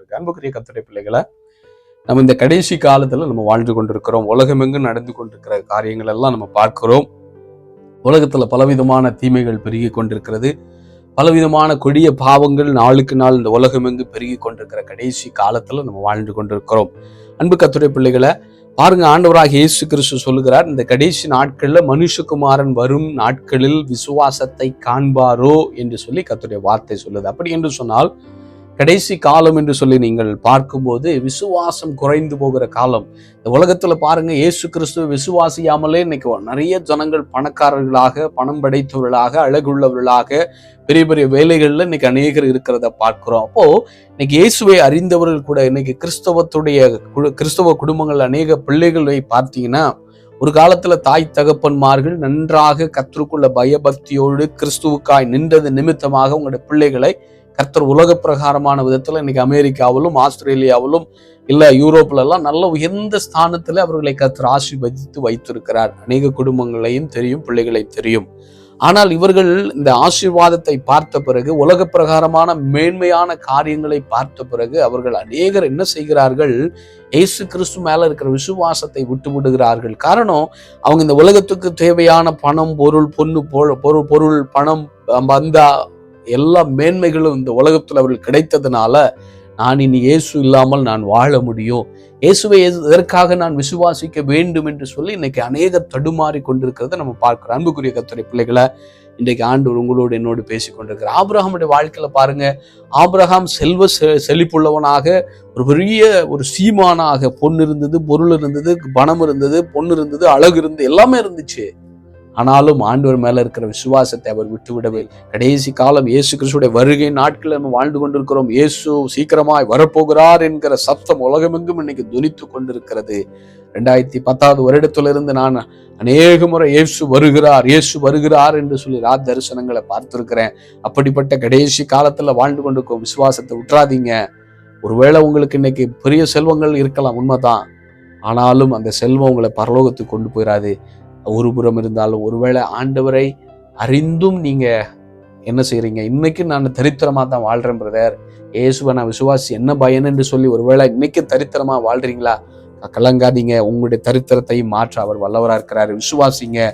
கொண்டிருக்கு. அன்புக்குரிய கர்த்தருடைய பிள்ளைகளை, நம்ம இந்த கடைசி காலத்துல நம்ம வாழ்ந்து கொண்டிருக்கிறோம். உலகமெங்கும் நடந்து கொண்டிருக்கிற காரியங்கள் எல்லாம் நம்ம பார்க்கிறோம். உலகத்துல பலவிதமான தீமைகள் பெருகி கொண்டிருக்கிறது. பலவிதமான கொடிய பாவங்கள் நாளுக்கு நாள் இந்த உலகமெங்கும் பெருகி கொண்டிருக்கிற கடைசி காலத்துல நம்ம வாழ்ந்து கொண்டிருக்கிறோம். அன்பு கர்த்தருடைய பிள்ளைகளை பாருங்க, ஆண்டவராகிய இயேசு கிறிஸ்து சொல்லுகிறார், இந்த கடைசி நாட்கள்ல மனுஷகுமாரன் வரும் நாட்களில் விசுவாசத்தை காண்பாரோ என்று சொல்லி கர்த்தருடைய வார்த்தை சொல்லுது. அப்படி என்று சொன்னால் கடைசி காலம் என்று சொல்லி நீங்கள் பார்க்கும்போது விசுவாசம் குறைந்து போகிற காலம். இந்த உலகத்துல பாருங்க, இயேசு கிறிஸ்துவ விசுவாசியாமலே இன்னைக்கு நிறைய ஜனங்கள் பணக்காரர்களாக, பணம் படைத்தவர்களாக, அழகுள்ளவர்களாக, பெரிய பெரிய வேலைகள்ல இன்னைக்கு அநேகர் இருக்கிறத பார்க்கிறோம். அப்போ இன்னைக்கு இயேசுவை அறிந்தவர்கள் கூட இன்னைக்கு கிறிஸ்தவ குடும்பங்கள் அநேக பிள்ளைகளை பார்த்தீங்கன்னா, ஒரு காலத்துல தாய் தகப்பன்மார்கள் நன்றாக கர்த்தருக்குள்ள பயபக்தியோடு கிறிஸ்துவுக்காய் நின்றது நிமித்தமாக உங்களுடைய பிள்ளைகளை கர்த்தர் உலக பிரகாரமான விதத்துல இன்னைக்கு அமெரிக்காவிலும் ஆஸ்திரேலியாவிலும் இல்ல யூரோப்ல எல்லாம் நல்ல உயர்ந்த ஸ்தானத்துல அவர்களை கர்த்தர் ஆசீர்வதித்து வைத்திருக்கிறார். அநேக குடும்பங்களையும் தெரியும், பிள்ளைகளையும் தெரியும். ஆனால் இவர்கள் இந்த ஆசீர்வாதத்தை பார்த்த பிறகு, உலக பிரகாரமான மேன்மையான காரியங்களை பார்த்த பிறகு அவர்கள் அநேகர் என்ன செய்கிறார்கள்? இயேசு கிறிஸ்து மேல இருக்கிற விசுவாசத்தை விட்டு விடுகிறார்கள். காரணம், அவங்க இந்த உலகத்துக்கு தேவையான பணம், பொருள், பொருள் பணம், பந்தா, எல்லா மேன்மைகளும் இந்த உலகத்தில் அவர்கள் கிடைத்ததுனால, நான் இனி இயேசு இல்லாமல் நான் வாழ முடியும், இயேசுவை எதற்காக நான் விசுவாசிக்க வேண்டும் என்று சொல்லி இன்னைக்கு அநேக தடுமாறி கொண்டிருக்கிறத நம்ம பார்க்கிறோம். அன்புக்குரிய கர்த்தருடைய பிள்ளைகளை, இன்றைக்கு ஆண்டவர் உங்களோடு என்னோடு பேசி கொண்டிருக்கிறார். ஆபிரகாமுடைய வாழ்க்கையில பாருங்க, ஆபிரகாம் செல்வ செழிப்புள்ளவனாக, ஒரு பெரிய ஒரு சீமானாக, பொன் இருந்தது, பொருள் இருந்தது, பணம் இருந்தது, பொண்ணு இருந்தது, அழகு இருந்தது, எல்லாமே இருந்துச்சு. ஆனாலும் ஆண்டவர் மேல இருக்கிற விசுவாசத்தை அவர் விட்டுவிடவே. கடைசி காலம் இயேசு கிறிஸ்துடைய வருகை நாட்கள் நம்ம வாழ்ந்து கொண்டிருக்கிறோம். இயேசு சீக்கிரமாய் வரப்போகிறார் என்கிற சத்தம் உலகமெங்கும் இன்னைக்கு துணித்து கொண்டிருக்கிறது. 2010 வருடத்திலிருந்து நான் அநேக முறை இயேசு வருகிறார் என்று சொல்லி ராத் தரிசனங்களை பார்த்திருக்கிறேன். அப்படிப்பட்ட கடைசி காலத்துல வாழ்ந்து கொண்டிருக்கோம். விசுவாசத்தை விட்டுறாதீங்க. ஒருவேளை உங்களுக்கு இன்னைக்கு பெரிய செல்வங்கள் இருக்கலாம், உண்மைதான். ஆனாலும் அந்த செல்வம் உங்களை பரலோகத்துக்கு கொண்டு போயிடாது. ஒரு புறம் இருந்தாலும், ஒருவேளை ஆண்டவரை அறிந்தும் நீங்க என்ன செய்றீங்க? இன்னைக்கு நான் தரித்திரமா தான் வாழ்றேன் பிரதர், இயேசுவை நான் விசுவாசி, என்ன பயன் என்று சொல்லி ஒருவேளை இன்னைக்கு தரித்திரமா வாழ்றீங்களா? கலங்காதீங்க. உங்களுடைய தரித்திரத்தை மாற்ற அவர் வல்லவரா இருக்கிறாரு. விசுவாசிங்க.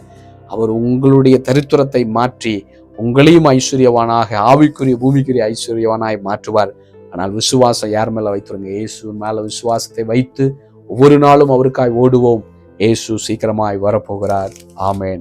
அவர் உங்களுடைய தரித்திரத்தை மாற்றி உங்களையும் ஐஸ்வர்யவானாக, ஆவிக்குரிய பூமிக்குரிய ஐஸ்வர்யவானாய் மாற்றுவார். ஆனால் விசுவாசம் யார் மேல வைத்துருங்க? இயேசு மேல விசுவாசத்தை வைத்து ஒவ்வொரு நாளும் அவருக்காய் ஓடுவோம். இயேசு சீக்கிரமாய் வரப்போகிறார். ஆமேன்.